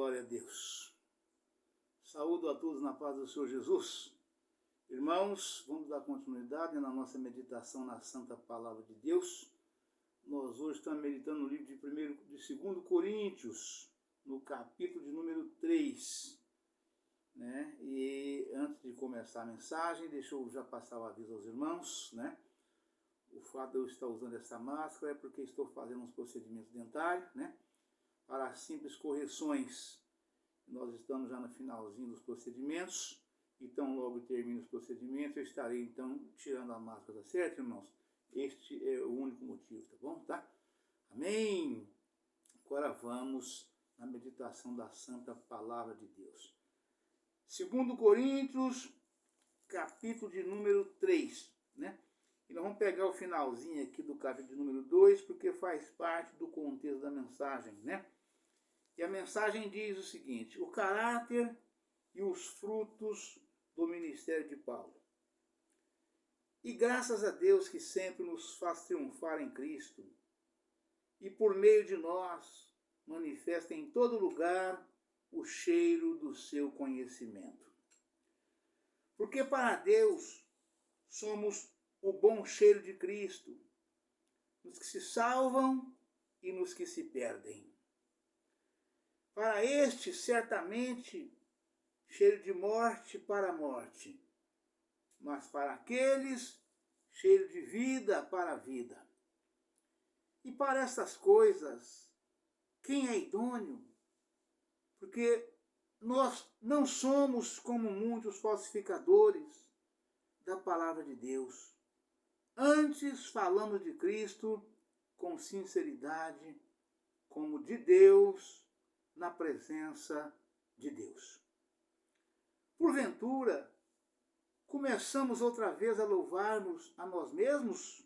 Glória a Deus. Saúdo a todos na paz do Senhor Jesus. Irmãos, vamos dar continuidade na nossa meditação na Santa Palavra de Deus. Nós hoje estamos meditando no livro de 2 Coríntios, no capítulo de número 3. E antes de começar a mensagem, deixa eu já passar o aviso aos irmãos. O fato de eu estar usando essa máscara é porque estou fazendo uns procedimentos dentários, para simples correções. Nós estamos já no finalzinho dos procedimentos, então logo termino os procedimentos, eu estarei então tirando a máscara, tá certo, irmãos? Este é o único motivo, tá bom? Tá? Amém! Agora vamos na meditação da Santa Palavra de Deus. 2 Coríntios, capítulo de número 3, E nós vamos pegar o finalzinho aqui do capítulo de número 2, porque faz parte do contexto da mensagem, E a mensagem diz o seguinte: o caráter e os frutos do ministério de Paulo. E graças a Deus que sempre nos faz triunfar em Cristo, e por meio de nós manifesta em todo lugar o cheiro do seu conhecimento. Porque para Deus somos o bom cheiro de Cristo, nos que se salvam e nos que se perdem. Para este, certamente, cheiro de morte para a morte, mas para aqueles, cheiro de vida para a vida. E para essas coisas, quem é idôneo? Porque nós não somos como muitos falsificadores da palavra de Deus. Antes falamos de Cristo com sinceridade, como de Deus, na presença de Deus. Porventura, começamos outra vez a louvar-nos a nós mesmos?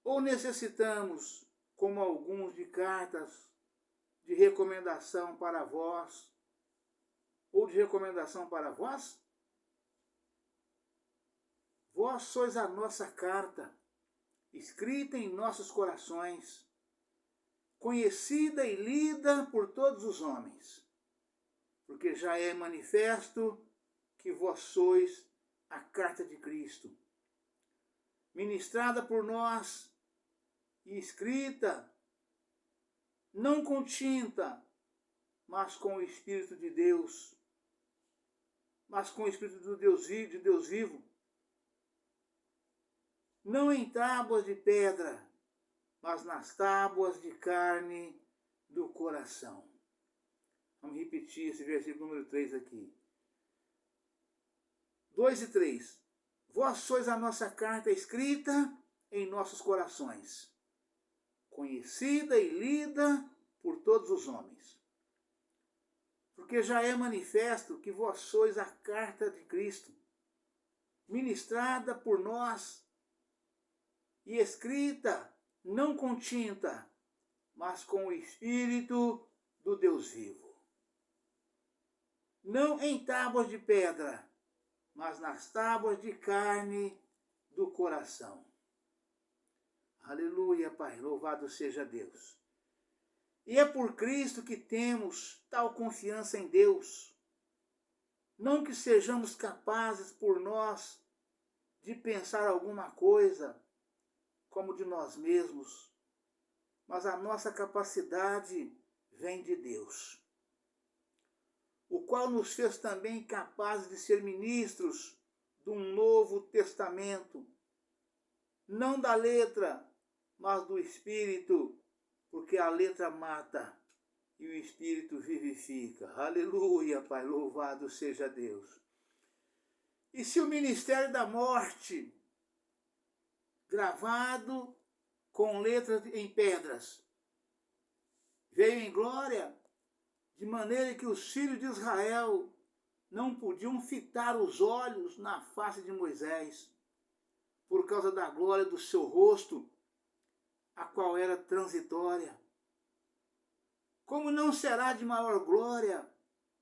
Ou necessitamos, como alguns, de cartas de recomendação para vós, ou de recomendação para vós? Vós sois a nossa carta, escrita em nossos corações, conhecida e lida por todos os homens, porque já é manifesto que vós sois a carta de Cristo, ministrada por nós e escrita, não com tinta, mas com o Espírito de Deus, mas com o Espírito de Deus vivo, não em tábuas de pedra, mas nas tábuas de carne do coração. Vamos repetir esse versículo número 3 aqui. 2 e 3. Vós sois a nossa carta escrita em nossos corações, conhecida e lida por todos os homens. Porque já é manifesto que vós sois a carta de Cristo, ministrada por nós e escrita não com tinta, mas com o Espírito do Deus vivo. Não em tábuas de pedra, mas nas tábuas de carne do coração. Aleluia, Pai, louvado seja Deus. E é por Cristo que temos tal confiança em Deus. Não que sejamos capazes por nós de pensar alguma coisa como de nós mesmos, mas a nossa capacidade vem de Deus, o qual nos fez também capazes de ser ministros de um novo testamento, não da letra, mas do Espírito, porque a letra mata e o Espírito vivifica. Aleluia, Pai, louvado seja Deus. E se o ministério da morte, gravado com letras em pedras, veio em glória, de maneira que os filhos de Israel não podiam fitar os olhos na face de Moisés, por causa da glória do seu rosto, a qual era transitória. Como não será de maior glória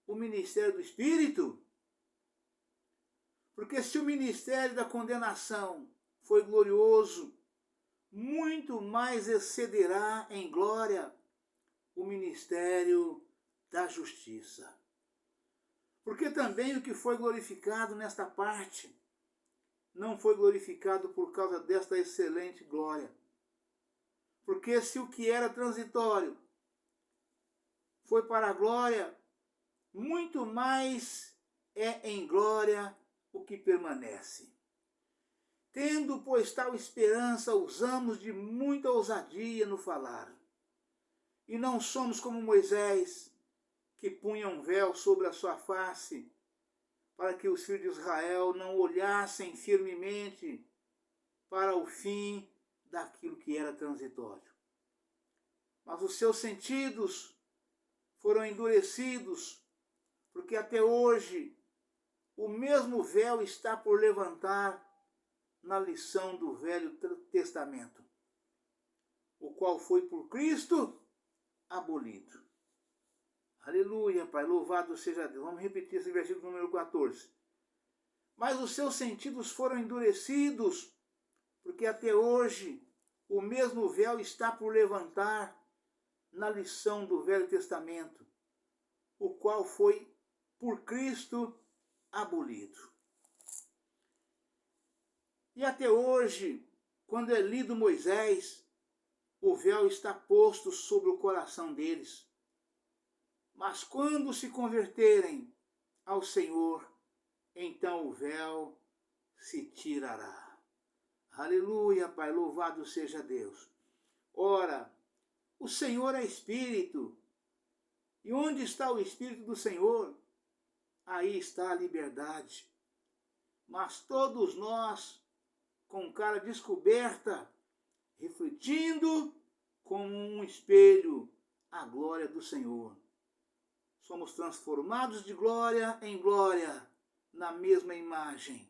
o ministério do Espírito? Porque se o ministério da condenação foi glorioso, muito mais excederá em glória o ministério da justiça. Porque também o que foi glorificado nesta parte não foi glorificado por causa desta excelente glória. Porque se o que era transitório foi para a glória, muito mais é em glória o que permanece. Tendo, pois, tal esperança, usamos de muita ousadia no falar. E não somos como Moisés, que punha um véu sobre a sua face, para que os filhos de Israel não olhassem firmemente para o fim daquilo que era transitório. Mas os seus sentidos foram endurecidos, porque até hoje o mesmo véu está por levantar na lição do Velho Testamento, o qual foi por Cristo abolido. Aleluia, Pai, louvado seja Deus. Vamos repetir esse versículo número 14. Mas os seus sentidos foram endurecidos, porque até hoje o mesmo véu está por levantar na lição do Velho Testamento, o qual foi por Cristo abolido. E até hoje, quando é lido Moisés, o véu está posto sobre o coração deles. Mas quando se converterem ao Senhor, então o véu se tirará. Aleluia, Pai, louvado seja Deus. Ora, o Senhor é Espírito, e onde está o Espírito do Senhor? Aí está a liberdade. Mas todos nós, com cara descoberta, refletindo como um espelho a glória do Senhor, somos transformados de glória em glória, na mesma imagem,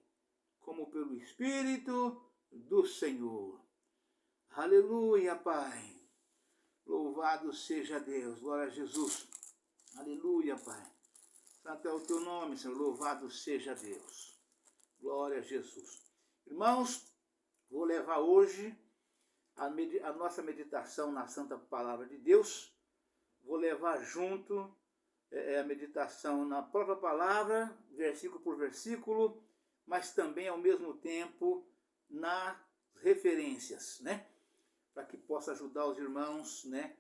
como pelo Espírito do Senhor. Aleluia, Pai. Louvado seja Deus. Glória a Jesus. Aleluia, Pai. Santo é o teu nome, Senhor. Louvado seja Deus. Glória a Jesus. Irmãos, vou levar hoje a nossa meditação na Santa Palavra de Deus. Vou levar junto a meditação na própria palavra, versículo por versículo, mas também ao mesmo tempo nas referências, né? Para que possa ajudar os irmãos, né?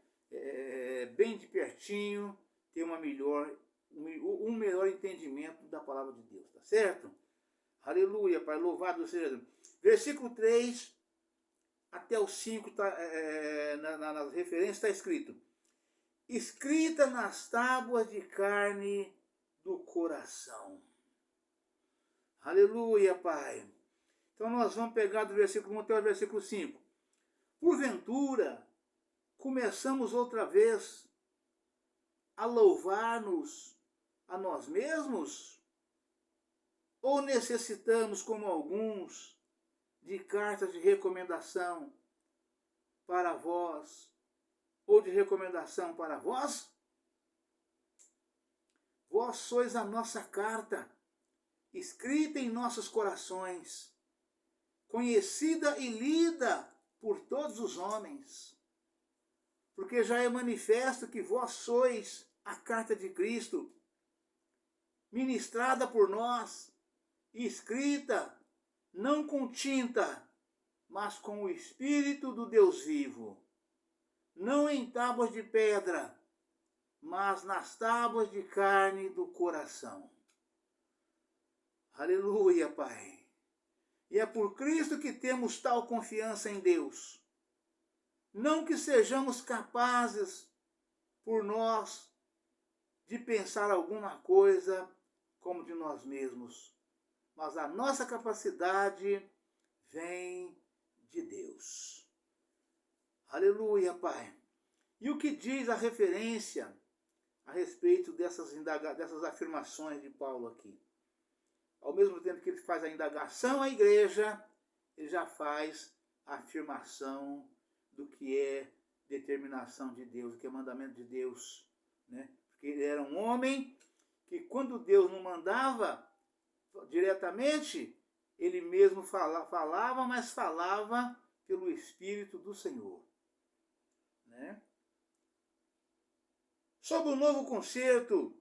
Bem de pertinho, ter um melhor entendimento da palavra de Deus, tá certo? Aleluia, Pai, louvado seja Deus. Versículo 3 até o 5, nas referências está escrito: escrita nas tábuas de carne do coração. Aleluia, Pai. Então nós vamos pegar do versículo 1 até o versículo 5. Porventura, começamos outra vez a louvar-nos a nós mesmos? Ou necessitamos, como alguns, de cartas de recomendação para vós, ou de recomendação para vós? Vós sois a nossa carta, escrita em nossos corações, conhecida e lida por todos os homens, porque já é manifesto que vós sois a carta de Cristo, ministrada por nós, e escrita não com tinta, mas com o Espírito do Deus vivo, não em tábuas de pedra, mas nas tábuas de carne do coração. Aleluia, Pai. E é por Cristo que temos tal confiança em Deus. Não que sejamos capazes, por nós, de pensar alguma coisa como de nós mesmos, mas a nossa capacidade vem de Deus. Aleluia, Pai. E o que diz a referência a respeito dessas afirmações de Paulo aqui? Ao mesmo tempo que ele faz a indagação à igreja, ele já faz a afirmação do que é determinação de Deus, do que é mandamento de Deus, né? Porque ele era um homem que, quando Deus não mandava diretamente, ele mesmo falava, mas falava pelo Espírito do Senhor, né? Sob o novo concerto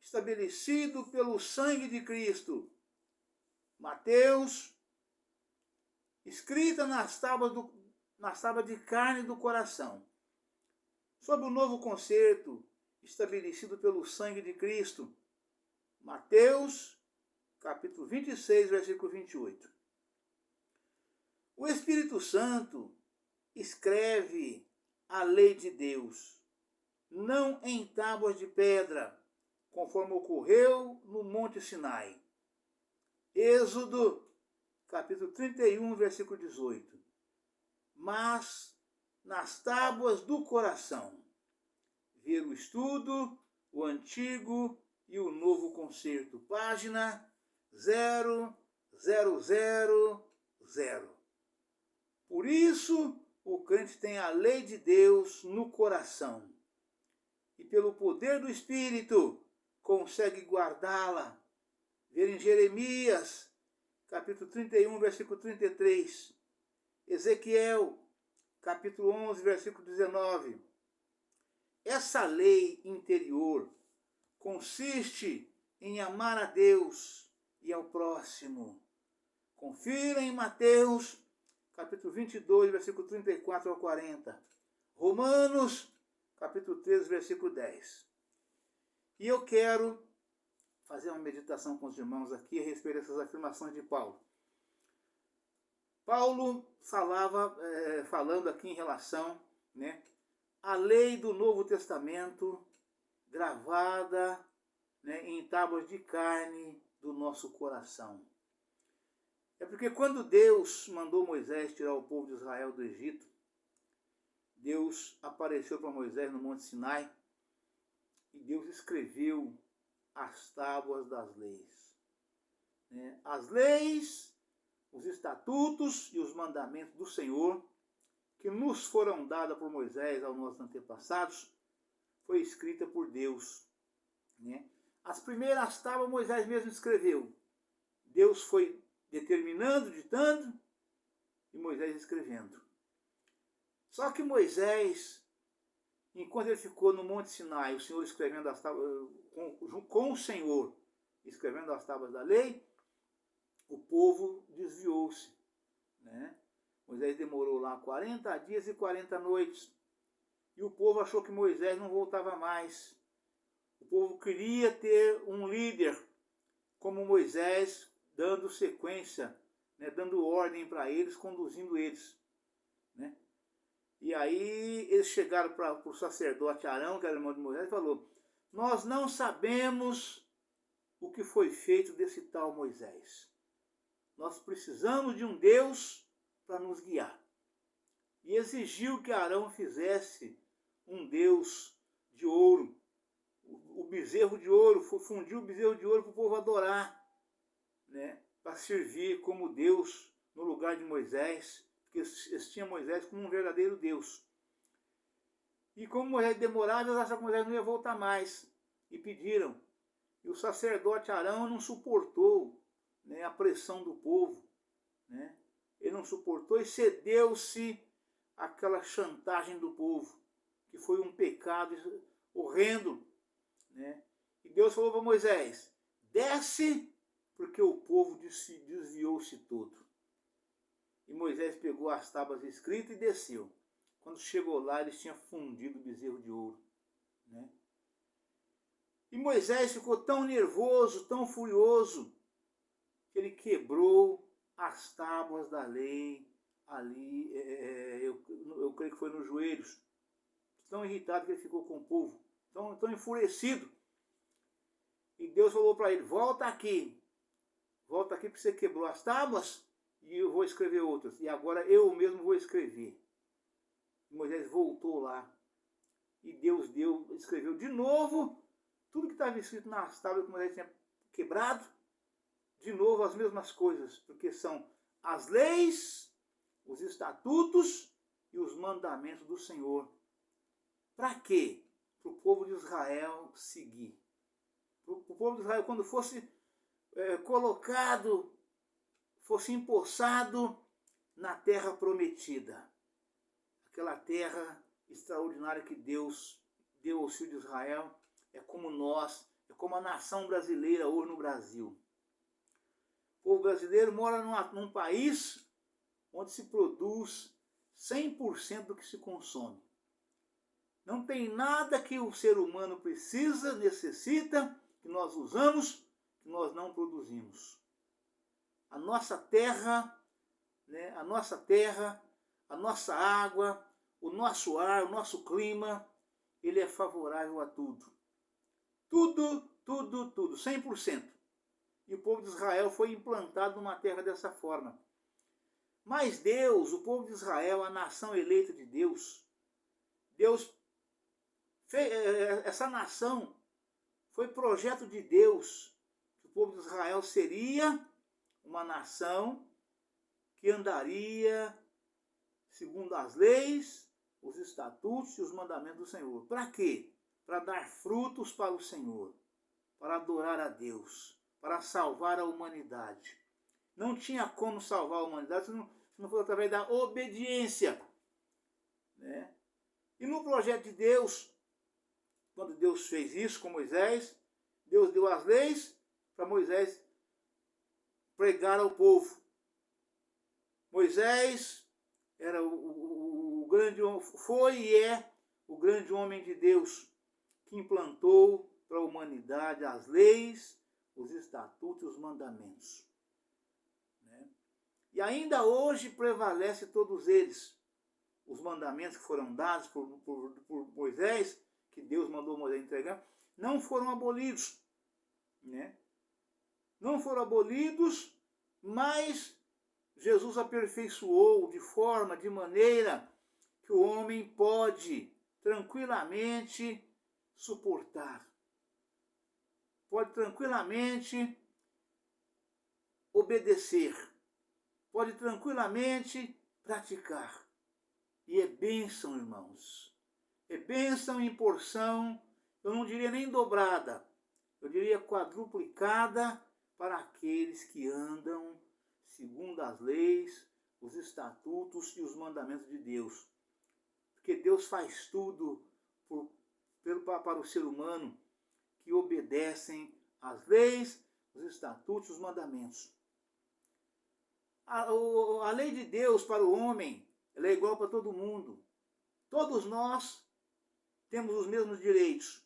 estabelecido pelo sangue de Cristo. Mateus, escrita nas tábuas de carne do coração. Sob o novo concerto estabelecido pelo sangue de Cristo. Mateus, capítulo 26, versículo 28. O Espírito Santo escreve a lei de Deus, não em tábuas de pedra, conforme ocorreu no Monte Sinai. Êxodo, capítulo 31, versículo 18. Mas nas tábuas do coração. Ver o estudo, o Antigo e o Novo Concerto. Página 0000. Por isso, o crente tem a lei de Deus no coração. E pelo poder do Espírito, consegue guardá-la. Ver em Jeremias, capítulo 31, versículo 33. Ezequiel, capítulo 11, versículo 19. Essa lei interior consiste em amar a Deus e ao próximo. Confira em Mateus, capítulo 22, versículo 34 ao 40. Romanos, capítulo 13, versículo 10. E eu quero fazer uma meditação com os irmãos aqui a respeito dessas afirmações de Paulo. Paulo falando aqui em relação, à lei do Novo Testamento gravada, em tábuas de carne do nosso coração. É porque quando Deus mandou Moisés tirar o povo de Israel do Egito, Deus apareceu para Moisés no Monte Sinai e Deus escreveu as tábuas das leis. As leis, os estatutos e os mandamentos do Senhor, que nos foram dados por Moisés aos nossos antepassados, foi escrita por Deus. As primeiras tábuas Moisés mesmo escreveu. Deus foi determinando, ditando, e Moisés escrevendo. Só que Moisés, enquanto ele ficou no Monte Sinai, o Senhor escrevendo as tábuas, com o Senhor escrevendo as tábuas da lei, o povo desviou-se. Moisés demorou lá 40 dias e 40 noites. E o povo achou que Moisés não voltava mais. O povo queria ter um líder como Moisés, dando sequência, dando ordem para eles, conduzindo eles. E aí eles chegaram para o sacerdote Arão, que era irmão de Moisés, e falou: nós não sabemos o que foi feito desse tal Moisés. Nós precisamos de um Deus para nos guiar. E exigiu que Arão fizesse um Deus de ouro, o bezerro de ouro, fundiu o bezerro de ouro para o povo adorar, para servir como Deus no lugar de Moisés, porque eles tinham Moisés como um verdadeiro Deus. E como Moisés demorava, eles acharam que Moisés não ia voltar mais, e pediram. E o sacerdote Arão não suportou a pressão do povo, ele não suportou e cedeu-se àquela chantagem do povo, que foi um pecado horrendo. E Deus falou para Moisés: desce, porque o povo desviou-se todo. E Moisés pegou as tábuas escritas e desceu. Quando chegou lá, eles tinham fundido o bezerro de ouro. E Moisés ficou tão nervoso, tão furioso, que ele quebrou as tábuas da lei ali, eu creio que foi nos joelhos. Tão irritado que ele ficou com o povo, tão enfurecido. E Deus falou para ele: volta aqui porque você quebrou as tábuas e eu vou escrever outras. E agora eu mesmo vou escrever. E Moisés voltou lá e Deus escreveu de novo tudo que estava escrito nas tábuas que Moisés tinha quebrado. De novo as mesmas coisas, porque são as leis, os estatutos e os mandamentos do Senhor. Para quê? Para o povo de Israel seguir. Para o povo de Israel, quando fosse colocado, fosse empossado na terra prometida. Aquela terra extraordinária que Deus deu aos filhos de Israel é como nós, é como a nação brasileira hoje no Brasil. O povo brasileiro mora num país onde se produz 100% do que se consome. Não tem nada que o ser humano precisa, necessita, que nós usamos, que nós não produzimos. A nossa terra, né, a nossa água, o nosso ar, o nosso clima, ele é favorável a tudo. Tudo, 100%. E o povo de Israel foi implantado numa terra dessa forma. Mas Deus, o povo de Israel, a nação eleita de Deus, essa nação foi projeto de Deus, que o povo de Israel seria uma nação que andaria segundo as leis, os estatutos e os mandamentos do Senhor. Para quê? Para dar frutos para o Senhor, para adorar a Deus, para salvar a humanidade. Não tinha como salvar a humanidade se não fosse através da obediência, né? E no projeto de Deus, quando Deus fez isso com Moisés, Deus deu as leis para Moisés pregar ao povo. Moisés era o grande, foi e é o grande homem de Deus que implantou para a humanidade as leis, os estatutos e os mandamentos. Né? E ainda hoje prevalece todos eles. Os mandamentos que foram dados por Moisés, que Deus mandou Moisés entregar, não foram abolidos. Né? Não foram abolidos, mas Jesus aperfeiçoou de maneira que o homem pode tranquilamente suportar. Pode tranquilamente obedecer. Pode tranquilamente praticar. E é bênção, irmãos. É bênção em porção, eu não diria nem dobrada, eu diria quadruplicada para aqueles que andam segundo as leis, os estatutos e os mandamentos de Deus. Porque Deus faz tudo para o ser humano que obedecem às leis, os estatutos e os mandamentos. A lei de Deus para o homem, ela é igual para todo mundo. Todos nós temos os mesmos direitos,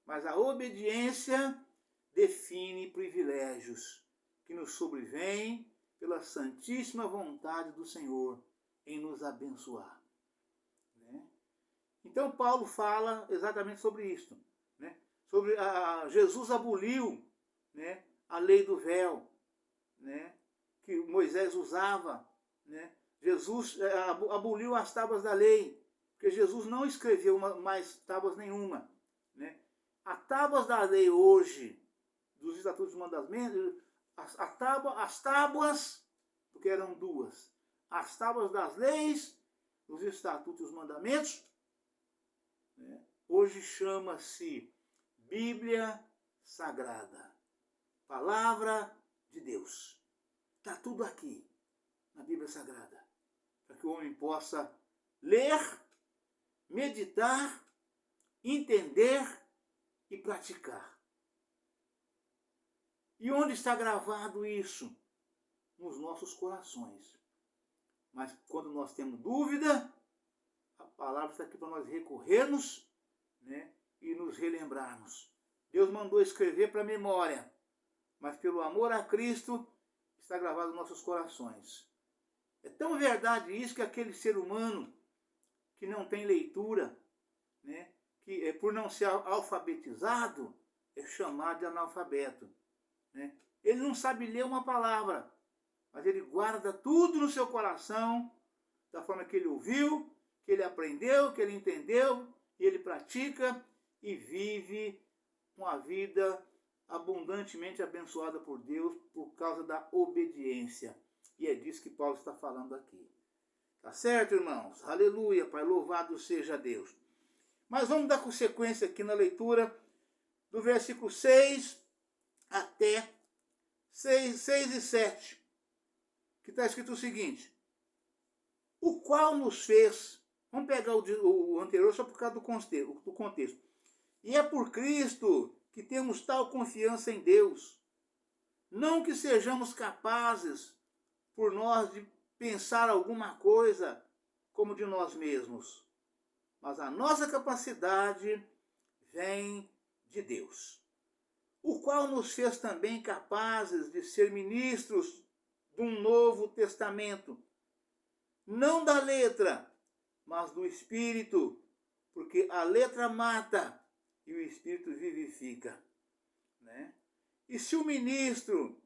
mas a obediência define privilégios que nos sobrevêm pela santíssima vontade do Senhor em nos abençoar. Né? Então Paulo fala exatamente sobre isso. Né? Sobre Jesus aboliu, né, a lei do véu, né, que Moisés usava. Né? Jesus aboliu as tábuas da lei, porque Jesus não escreveu mais tábuas nenhuma. Né? As tábuas da lei hoje, dos estatutos e mandamentos, as tábuas, porque eram duas, as tábuas das leis, dos estatutos e os mandamentos, né? Hoje chama-se Bíblia Sagrada, Palavra de Deus. Está tudo aqui na Bíblia Sagrada, para que o homem possa ler, meditar, entender e praticar. E onde está gravado isso? Nos nossos corações. Mas quando nós temos dúvida, a palavra está aqui para nós recorrermos, né, e nos relembrarmos. Deus mandou escrever para a memória, mas pelo amor a Cristo está gravado nos nossos corações. É tão verdade isso que aquele ser humano que não tem leitura, né, que por não ser alfabetizado, é chamado de analfabeto. Né? Ele não sabe ler uma palavra, mas ele guarda tudo no seu coração, da forma que ele ouviu, que ele aprendeu, que ele entendeu, e ele pratica e vive uma vida abundantemente abençoada por Deus por causa da obediência. E é disso que Paulo está falando aqui. Tá certo, irmãos? Aleluia, Pai, louvado seja Deus. Mas vamos dar sequência aqui na leitura do versículo 6 até 6 e 7, que está escrito o seguinte: o qual nos fez, vamos pegar o anterior só por causa do contexto, E é por Cristo que temos tal confiança em Deus. Não que sejamos capazes, por nós, de pensar alguma coisa como de nós mesmos. Mas a nossa capacidade vem de Deus, o qual nos fez também capazes de ser ministros de um novo testamento, não da letra, mas do Espírito, porque a letra mata e o Espírito vivifica, né? E se o ministro,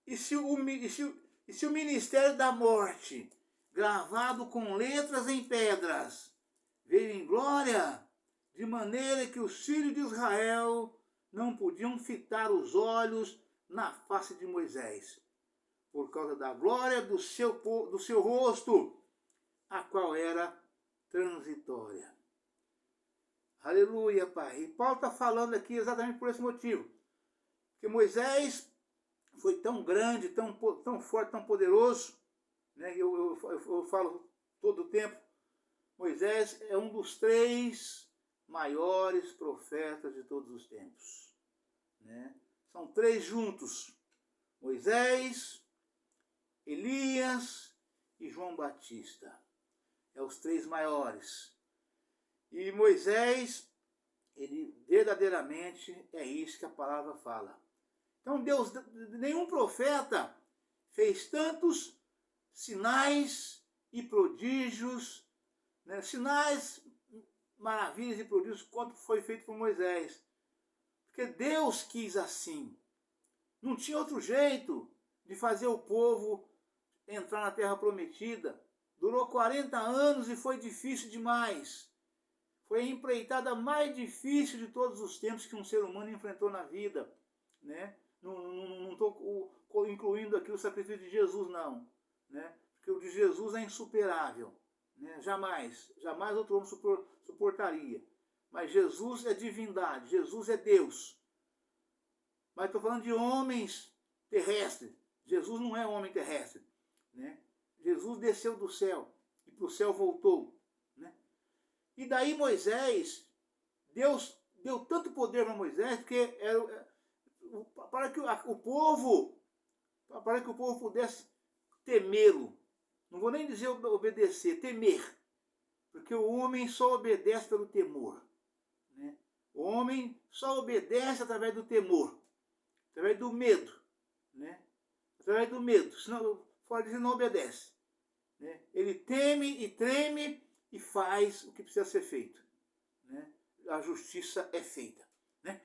e se o ministério da morte, gravado com letras em pedras, veio em glória, de maneira que os filhos de Israel não podiam fitar os olhos na face de Moisés, por causa da glória do seu rosto, a qual era transitória. Aleluia, Pai. E Paulo está falando aqui exatamente por esse motivo. Porque Moisés foi tão grande, tão forte, tão poderoso, né? Eu falo todo o tempo, Moisés é um dos 3 maiores profetas de todos os tempos, né? São 3 juntos, Moisés, Elias e João Batista. É os 3 maiores. E Moisés, ele verdadeiramente é isso que a palavra fala. Então Deus, nenhum profeta fez tantos sinais e prodígios, né? Sinais, maravilhas e prodígios quanto foi feito por Moisés. Porque Deus quis assim. Não tinha outro jeito de fazer o povo entrar na terra prometida. Durou 40 anos e foi difícil demais. Foi a empreitada mais difícil de todos os tempos que um ser humano enfrentou na vida, né? Não estou incluindo aqui o sacrifício de Jesus, não, né? Porque o de Jesus é insuperável, né? Jamais outro homem suportaria. Mas Jesus é divindade, Jesus é Deus. Mas estou falando de homens terrestres. Jesus não é homem terrestre, né? Jesus desceu do céu e para o céu voltou, né? E daí Moisés, Deus deu tanto poder para Moisés, porque para que o povo pudesse temê-lo. Não vou nem dizer obedecer, temer. Porque o homem só obedece pelo temor, né? O homem só obedece através do temor, através do medo, né? Através do medo, senão, fora disso, não obedece, né? Ele teme e treme e faz o que precisa ser feito, né? A justiça é feita, né?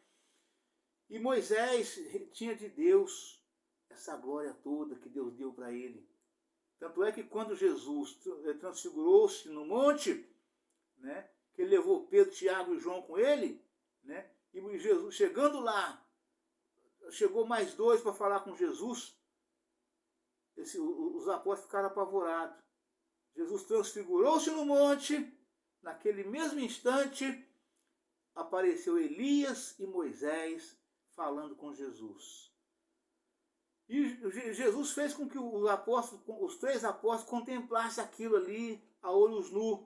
E Moisés tinha de Deus essa glória toda que Deus deu para ele. Tanto é que quando Jesus transfigurou-se no monte, né, que ele levou Pedro, Tiago e João com ele, né, e Jesus, chegando lá, chegou mais 2 para falar com Jesus, os apóstolos ficaram apavorados. Jesus transfigurou-se no monte, naquele mesmo instante, apareceu Elias e Moisés falando com Jesus. E Jesus fez com que os 3 apóstolos contemplassem aquilo ali a olhos nus.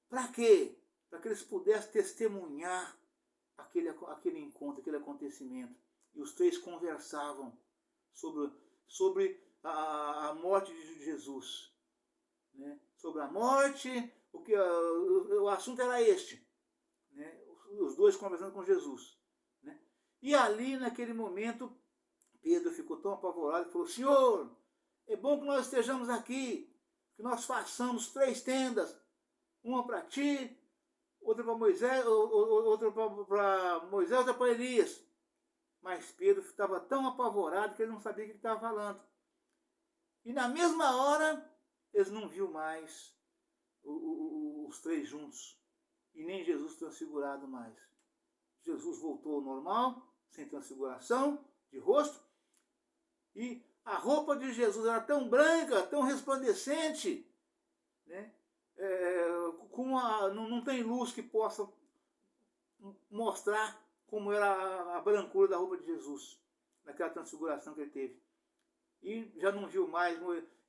Para quê? Para que eles pudessem testemunhar aquele encontro, aquele acontecimento. E os 3 conversavam sobre a morte de Jesus, né? Sobre a morte, o assunto era este, né? Os 2 conversando com Jesus, né? E ali, naquele momento, Pedro ficou tão apavorado e falou: Senhor, é bom que nós estejamos aqui, que nós façamos 3 tendas, uma para ti, outra para Moisés, outra para Moisés, outra para Elias. Mas Pedro estava tão apavorado que ele não sabia o que estava falando. E na mesma hora, eles não viram mais os 3 juntos. E nem Jesus transfigurado mais. Jesus voltou ao normal, sem transfiguração de rosto. E a roupa de Jesus era tão branca, tão resplandecente, né? Não tem luz que possa mostrar como era a brancura da roupa de Jesus, naquela transfiguração que ele teve. E já não viu mais,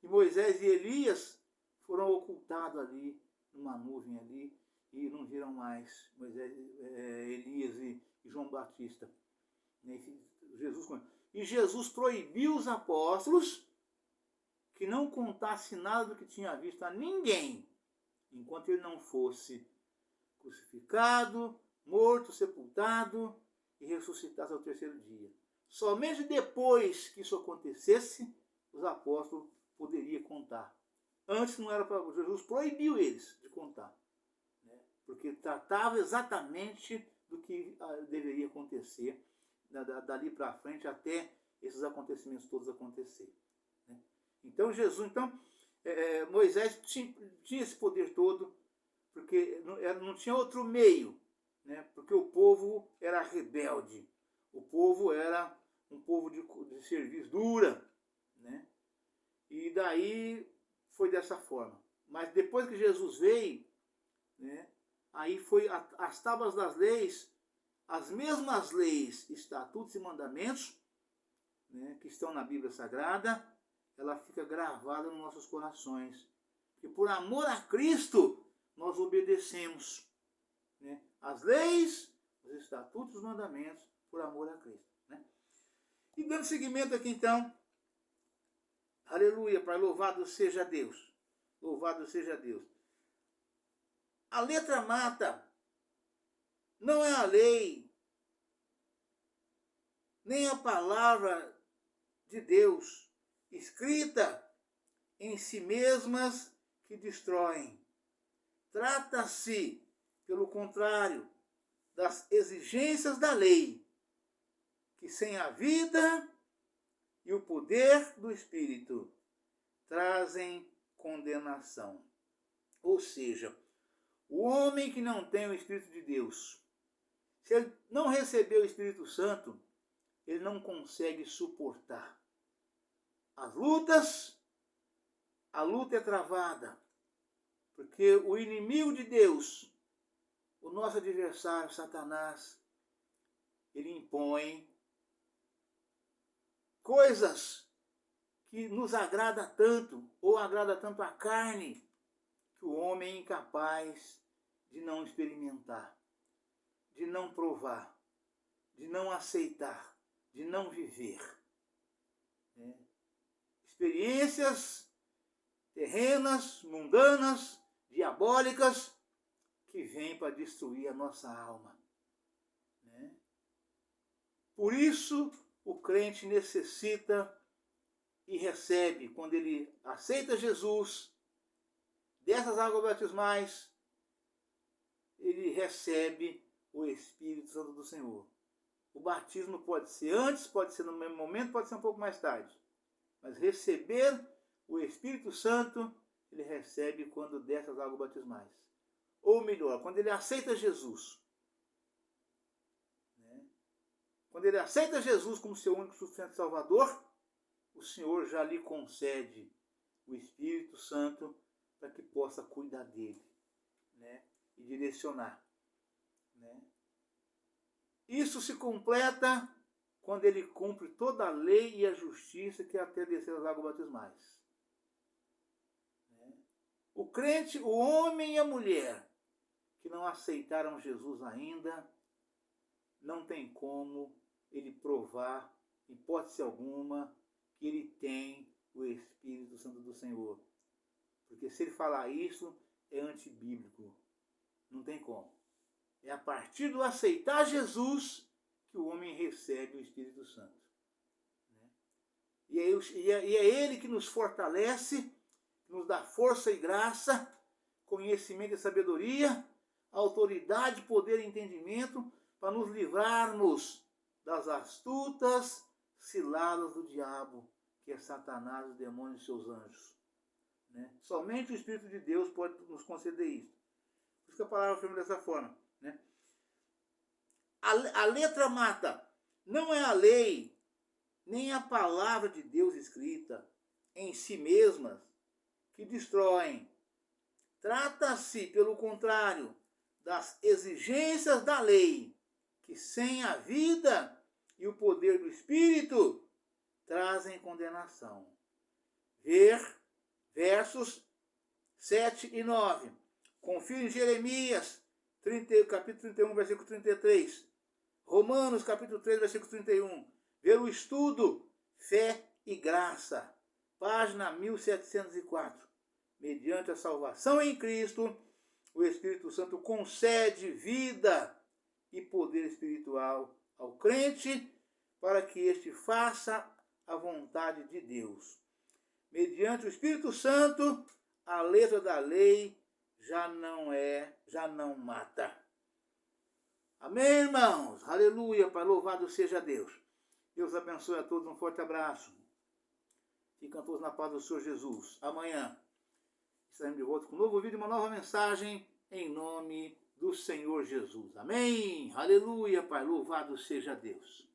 e Moisés e Elias foram ocultados ali, numa nuvem ali, e não viram mais Moisés, Elias e João Batista. E Jesus proibiu os apóstolos que não contasse nada do que tinha visto a ninguém, enquanto ele não fosse crucificado, morto, sepultado e ressuscitasse ao terceiro dia. Somente depois que isso acontecesse, os apóstolos poderiam contar. Antes não era para... Jesus proibiu eles de contar, né? Porque tratava exatamente do que deveria acontecer dali para frente, até esses acontecimentos todos acontecerem, né? Então Moisés tinha esse poder todo, porque não tinha outro meio, né? Porque o povo era rebelde, o povo era um povo de serviço dura, né? E daí foi dessa forma. Mas depois que Jesus veio, né, aí foi as tábuas das leis, as mesmas leis, estatutos e mandamentos, né, que estão na Bíblia Sagrada, ela fica gravada nos nossos corações. Porque por amor a Cristo, nós obedecemos, né, as leis, os estatutos e os mandamentos, por amor a Cristo, né? E dando seguimento aqui então, aleluia, Pai, louvado seja Deus. Louvado seja Deus. A letra mata. Não é a lei, nem a palavra de Deus escrita em si mesmas que destroem. Trata-se, pelo contrário, das exigências da lei, que sem a vida e o poder do Espírito trazem condenação. Ou seja, o homem que não tem o Espírito de Deus, se ele não receber o Espírito Santo, ele não consegue suportar as lutas. A luta é travada, porque o inimigo de Deus, o nosso adversário, Satanás, ele impõe coisas que nos agrada tanto, ou agrada tanto a carne, que o homem é incapaz de não experimentar, de não provar, de não aceitar, de não viver, né? Experiências terrenas, mundanas, diabólicas, que vêm para destruir a nossa alma, né? Por isso, o crente necessita e recebe, quando ele aceita Jesus, dessas águas batismais, ele recebe o Espírito Santo do Senhor. O batismo pode ser antes, pode ser no mesmo momento, pode ser um pouco mais tarde. Mas receber o Espírito Santo, ele recebe quando desce as águas batismais. Ou melhor, quando ele aceita Jesus. Né? Quando ele aceita Jesus como seu único suficiente Salvador, o Senhor já lhe concede o Espírito Santo para que possa cuidar dele, né? E direcionar, né? Isso se completa quando ele cumpre toda a lei e a justiça, que é até descer as águas batismais. O crente, o homem e a mulher que não aceitaram Jesus ainda, não tem como ele provar, em hipótese alguma, que ele tem o Espírito Santo do Senhor. Porque se ele falar isso, é antibíblico. Não tem como. É a partir do aceitar Jesus que o homem recebe o Espírito Santo. E é Ele que nos fortalece, nos dá força e graça, conhecimento e sabedoria, autoridade, poder e entendimento, para nos livrarmos das astutas ciladas do diabo, que é Satanás, os demônios e seus anjos. Né? Somente o Espírito de Deus pode nos conceder isso. Por isso que a palavra afirma dessa forma. Né? A letra mata. Não é a lei, nem a palavra de Deus escrita em si mesmas que destroem. Trata-se, pelo contrário, das exigências da lei, que sem a vida e o poder do Espírito trazem condenação. Ver versos 7 e 9. Confira em Jeremias, capítulo 31, versículo 33. Romanos, capítulo 3, versículo 31. Pelo estudo, fé e graça. Página 1704. Mediante a salvação em Cristo, o Espírito Santo concede vida e poder espiritual ao crente para que este faça a vontade de Deus. Mediante o Espírito Santo, a letra da lei já não mata. Amém, irmãos? Aleluia, Pai, louvado seja Deus. Deus abençoe a todos, um forte abraço. Ficam todos na paz do Senhor Jesus. Amanhã estaremos de volta com um novo vídeo, uma nova mensagem, em nome do Senhor Jesus. Amém? Aleluia, Pai, louvado seja Deus.